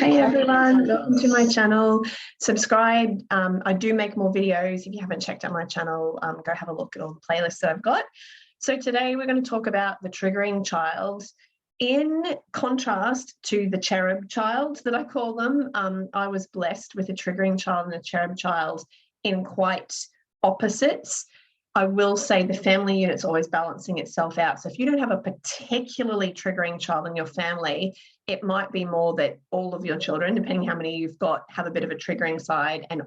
Hey everyone, welcome to my channel. Subscribe. I do make more videos. If you haven't checked out my channel, go have a look at all the playlists that I've got. So today we're going to talk about the triggering child in contrast to the cherub child that I call them. I was blessed with a triggering child and a cherub child in quite opposites. I will say the family unit's always balancing itself out. So if you don't have a particularly triggering child in your family, it might be more that all of your children, depending how many you've got, have a bit of a triggering side and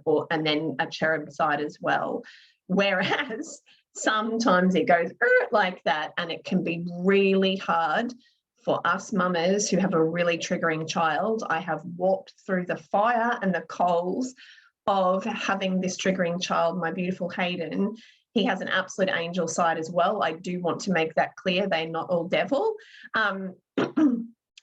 then a cherub side as well. Whereas sometimes it goes like that, and it can be really hard for us mamas who have a really triggering child. I have walked through the fire and the coals of having this triggering child, my beautiful Hayden. He has an absolute angel side as well. I do want to make that clear. They're not all devil,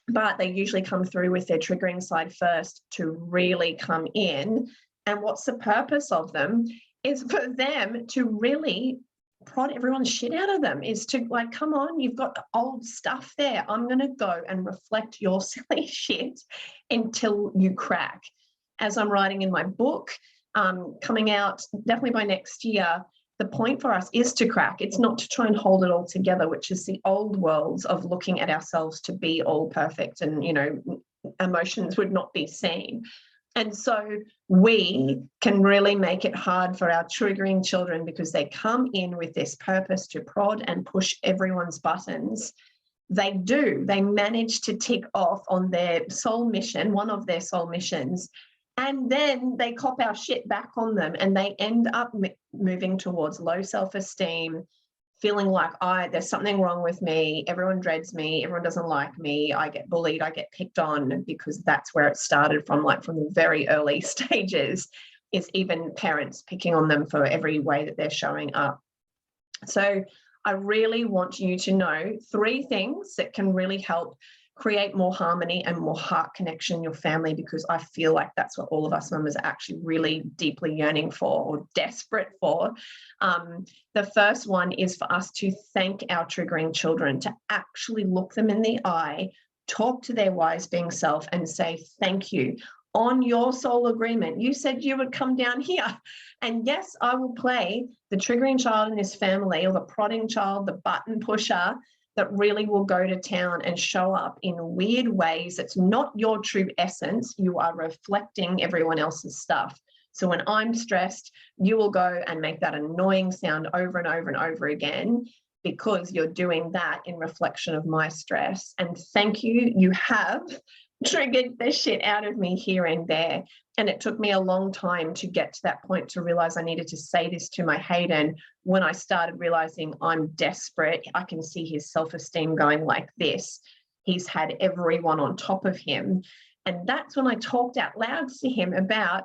but they usually come through with their triggering side first to really come in. And what's the purpose of them is for them to really prod everyone's shit out of them, is to like, come on, you've got old stuff there. I'm going to go and reflect your silly shit until you crack. As I'm writing in my book, coming out definitely by next year, the point for us is to crack. It's not to try and hold it all together, which is the old worlds of looking at ourselves to be all perfect and, you know, emotions would not be seen. And so we can really make it hard for our triggering children because they come in with this purpose to prod and push everyone's buttons. They manage to tick off on their soul mission, one of their soul missions, and then they cop our shit back on them, and they end up moving towards low self-esteem, feeling like there's something wrong with me, everyone dreads me, everyone doesn't like me, I get bullied, I get picked on, because that's where it started from, like from the very early stages, is even parents picking on them for every way that they're showing up. So I really want you to know 3 things that can really help create more harmony and more heart connection in your family, because I feel like that's what all of us mamas are actually really deeply yearning for or desperate for. The first one is for us to thank our triggering children, to actually look them in the eye, talk to their wise being self and say, thank you. On your soul agreement, you said you would come down here. And yes, I will play the triggering child in this family, or the prodding child, the button pusher, that really will go to town and show up in weird ways. It's not your true essence. You are reflecting everyone else's stuff. So when I'm stressed, you will go and make that annoying sound over and over and over again, because you're doing that in reflection of my stress. And thank you, you have triggered the shit out of me here and there. And it took me a long time to get to that point, to realize I needed to say this to my Hayden. When I started realizing I'm desperate, I can see his self-esteem going like this. He's had everyone on top of him. And that's when I talked out loud to him about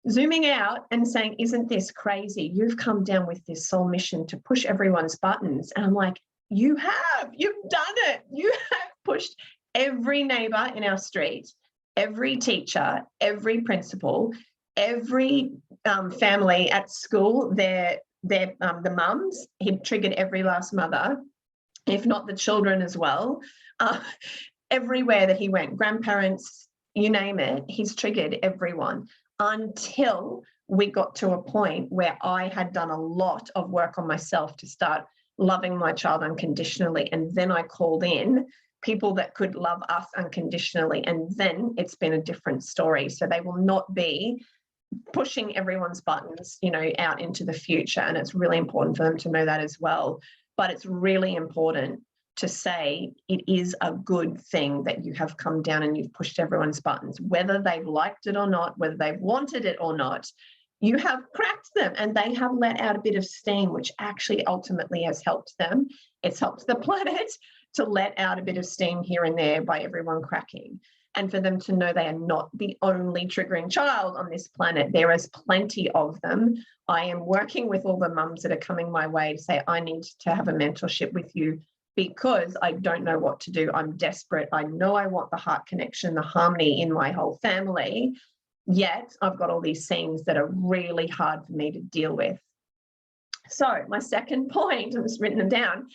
zooming out and saying, isn't this crazy? You've come down with this soul mission to push everyone's buttons. And I'm like, you've done it. You have pushed every neighbor in our street, every teacher, every principal, every family at school, the mums. He triggered every last mother, if not the children as well. Everywhere that he went, grandparents, you name it, he's triggered everyone, until we got to a point where I had done a lot of work on myself to start loving my child unconditionally. And then I called in people that could love us unconditionally, and then it's been a different story. So they will not be pushing everyone's buttons, you know, out into the future. And it's really important for them to know that as well. But it's really important to say it is a good thing that you have come down and you've pushed everyone's buttons, whether they've liked it or not, whether they've wanted it or not. You have cracked them, and they have let out a bit of steam, which actually ultimately has helped them. It's helped the planet to let out a bit of steam here and there by everyone cracking, and for them to know they are not the only triggering child on this planet. There is plenty of them. I am working with all the mums that are coming my way to say, I need to have a mentorship with you, because I don't know what to do. I'm desperate. I know I want the heart connection, the harmony in my whole family, yet I've got all these scenes that are really hard for me to deal with. So my second point, I've just written them down,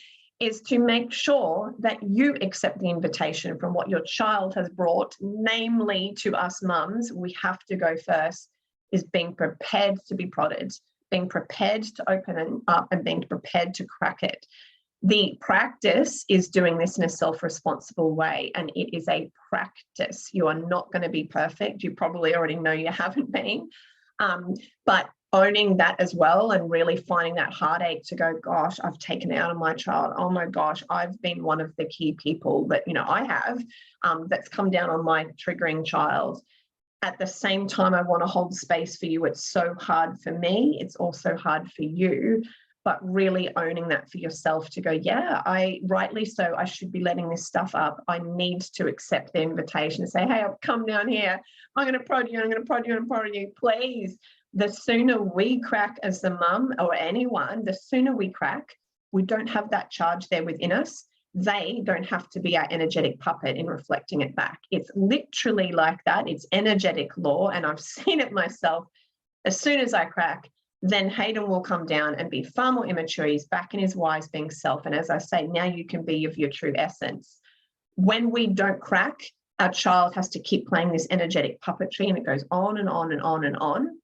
is to make sure that you accept the invitation from what your child has brought, namely to us mums. We have to go first, is being prepared to be prodded, being prepared to open it up, and being prepared to crack it. The practice is doing this in a self-responsible way, and it is a practice. You are not going to be perfect. You probably already know you haven't been, but owning that as well, and really finding that heartache to go, gosh, I've taken it out of my child. Oh my gosh, I've been one of the key people that, I have, that's come down on my triggering child. At the same time, I want to hold space for you. It's so hard for me. It's also hard for you, but really owning that for yourself to go, yeah, rightly so, I should be letting this stuff up. I need to accept the invitation and say, hey, I've come down here. I'm going to prod you. I'm going to prod you and prod you. Please. The sooner we crack as the mum or anyone, the sooner we crack, we don't have that charge there within us. They don't have to be our energetic puppet in reflecting it back. It's literally like that. It's energetic law. And I've seen it myself. As soon as I crack, then Hayden will come down and be far more immature. He's back in his wise being self. And as I say, now you can be of your true essence. When we don't crack, our child has to keep playing this energetic puppetry, and it goes on and on and on and on.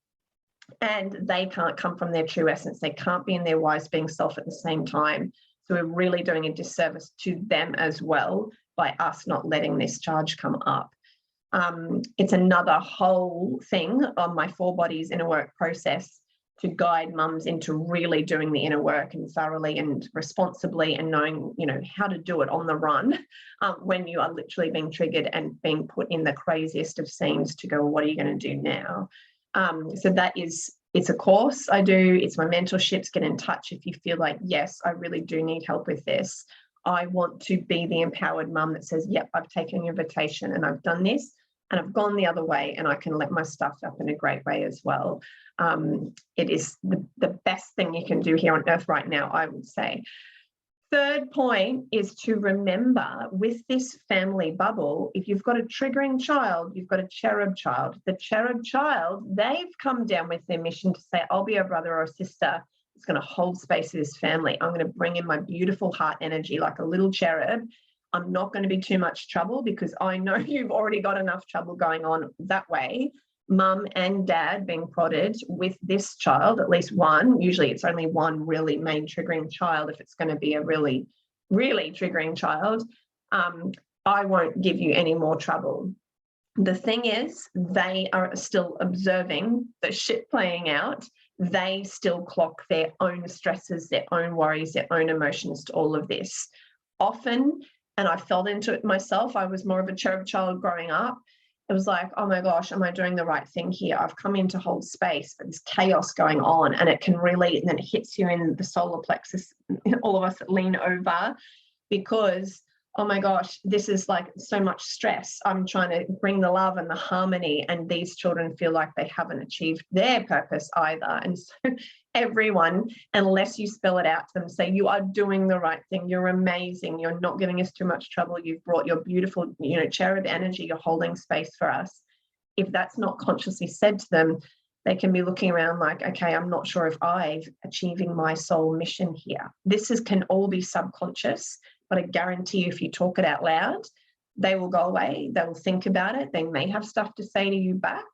And they can't come from their true essence. They can't be in their wise being self at the same time. So we're really doing a disservice to them as well by us not letting this charge come up. It's another whole thing on my 4 bodies inner work process to guide mums into really doing the inner work and thoroughly and responsibly, and knowing, how to do it on the run when you are literally being triggered and being put in the craziest of scenes to go, what are you going to do now? So it's a course I do. It's my mentorships. Get in touch if you feel like, yes, I really do need help with this. I want to be the empowered mum that says, yep, I've taken your invitation and I've done this and I've gone the other way, and I can let my stuff up in a great way as well. It is the best thing you can do here on earth right now, I would say. Third point is to remember, with this family bubble, if you've got a triggering child, you've got a cherub child. The cherub child, they've come down with their mission to say, I'll be a brother or a sister. It's going to hold space for this family. I'm going to bring in my beautiful heart energy like a little cherub. I'm not going to be too much trouble, because I know you've already got enough trouble going on that way. Mum and dad being prodded with this child, at least one. Usually it's only one really main triggering child if it's going to be a really, really triggering child. I won't give you any more trouble. The thing is, they are still observing the shit playing out. They still clock their own stresses, their own worries, their own emotions to all of this. Often, and I fell into it myself, I was more of a cherub child growing up. It was like, oh my gosh, am I doing the right thing here? I've come in to hold space, but there's chaos going on, and it can really, and then it hits you in the solar plexus, all of us that lean over, because, oh my gosh, this is like so much stress. I'm trying to bring the love and the harmony, and these children feel like they haven't achieved their purpose either. And so everyone, unless you spell it out to them, say, you are doing the right thing. You're amazing. You're not giving us too much trouble. You've brought your beautiful, cherub energy. You're holding space for us. If that's not consciously said to them, they can be looking around like, okay, I'm not sure if I'm achieving my soul mission here. This can all be subconscious, but I guarantee you, if you talk it out loud, they will go away. They will think about it. They may have stuff to say to you back.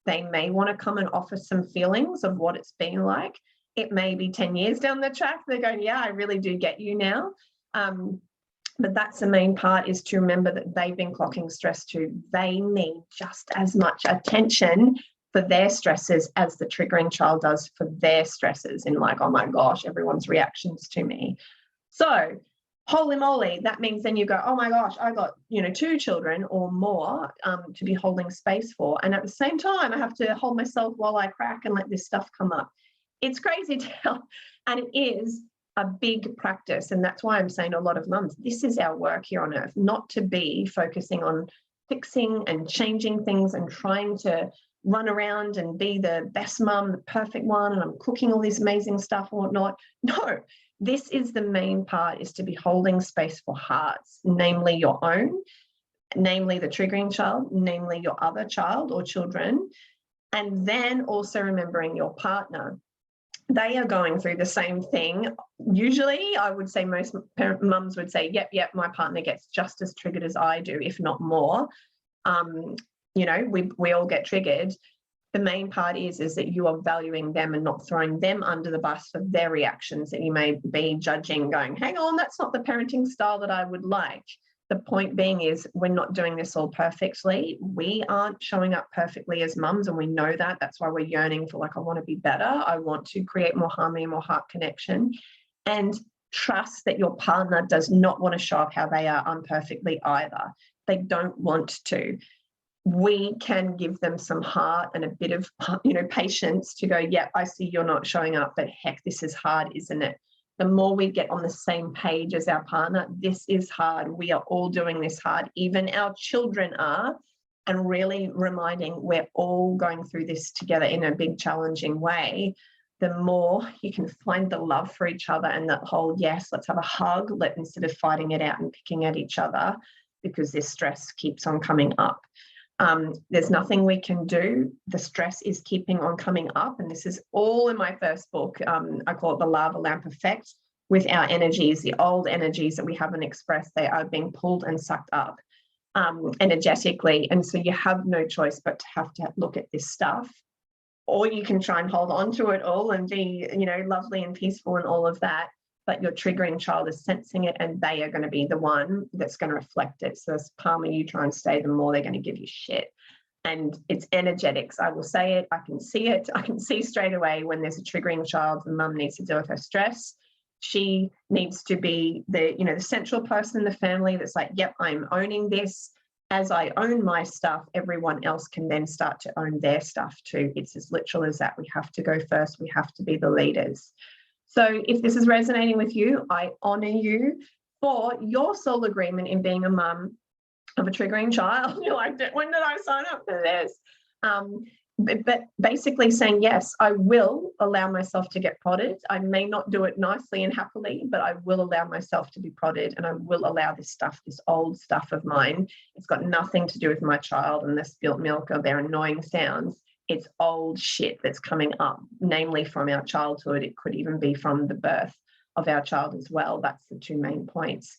They may want to come and offer some feelings of what it's been like. It may be 10 years down the track. They're going, yeah, I really do get you now. But that's the main part, is to remember that they've been clocking stress too. They need just as much attention for their stresses as the triggering child does for their stresses, in like, oh my gosh, everyone's reactions to me. So holy moly, that means then you go, oh my gosh, I got, 2 children or more to be holding space for. And at the same time, I have to hold myself while I crack and let this stuff come up. It's crazy town, and it is a big practice. And that's why I'm saying to a lot of mums, this is our work here on earth, not to be focusing on fixing and changing things and trying to run around and be the best mum, the perfect one, and I'm cooking all this amazing stuff and whatnot. No. This is the main part, is to be holding space for hearts, namely your own, namely the triggering child, namely your other child or children, and then also remembering your partner. they are going through the same thing. Usually, I would say most mums would say, yep, my partner gets just as triggered as I do, if not more. You know, we all get triggered. The main part is that you are valuing them and not throwing them under the bus for their reactions that you may be judging, going, hang on, that's not the parenting style that I would like. The point being is we're not doing this all perfectly. We aren't showing up perfectly as mums, and we know that. That's why we're yearning for, like, I want to be better. I want to create more harmony, more heart connection. And trust that your partner does not want to show up how they are imperfectly either. They don't want to. We can give them some heart and a bit of, you know, patience to go, yeah, I see you're not showing up, but heck, this is hard, isn't it? The more we get on the same page as our partner, this is hard. We are all doing this hard. Even our children are, and really reminding we're all going through this together in a big, challenging way. The more you can find the love for each other and that whole, yes, let's have a hug, instead of fighting it out and picking at each other, because this stress keeps on coming up. There's nothing we can do. The stress is keeping on coming up. And this is all in my first book. I call it the lava lamp effect. With our energies, the old energies that we haven't expressed, they are being pulled and sucked up energetically. And so you have no choice but to have to look at this stuff. Or you can try and hold on to it all and be, you know, lovely and peaceful and all of that. But your triggering child is sensing it, and they are going to be the one that's going to reflect it. So as calmer you try and stay, the more they're going to give you shit. And it's energetics. I will say it. I can see it. I can see straight away when there's a triggering child, the mum needs to deal with her stress. She needs to be the, you know, the central person in the family that's like, yep, I'm owning this. As I own my stuff, everyone else can then start to own their stuff too. It's as literal as that. We have to go first. We have to be the leaders. So if this is resonating with you, I honor you for your soul agreement in being a mum of a triggering child. You're like, when did I sign up for this? But basically saying, yes, I will allow myself to get prodded. I may not do it nicely and happily, but I will allow myself to be prodded, and I will allow this stuff, this old stuff of mine. It's got nothing to do with my child and the spilt milk or their annoying sounds. It's old shit that's coming up, namely from our childhood. It could even be from the birth of our child as well. That's the two main points.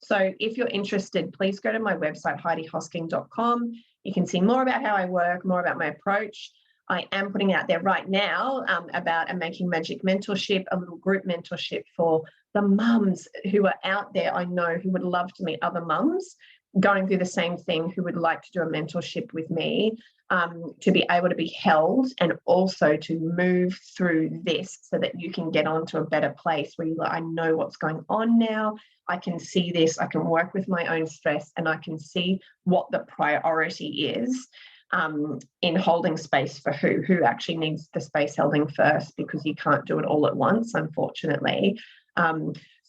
So if you're interested, please go to my website, HeidiHosking.com. You can see more about how I work, more about my approach. I am putting out there right now about a Making Magic mentorship, a little group mentorship for the mums who are out there, I know, who would love to meet other mums going through the same thing, who would like to do a mentorship with me, to be able to be held and also to move through this so that you can get onto a better place where you're like, I know what's going on now. I can see this. I can work with my own stress, and I can see what the priority is in holding space for who actually needs the space holding first, because you can't do it all at once, unfortunately.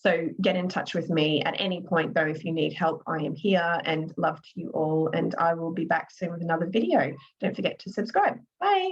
So get in touch with me at any point, though, if you need help. I am here, and love to you all. And I will be back soon with another video. Don't forget to subscribe. Bye.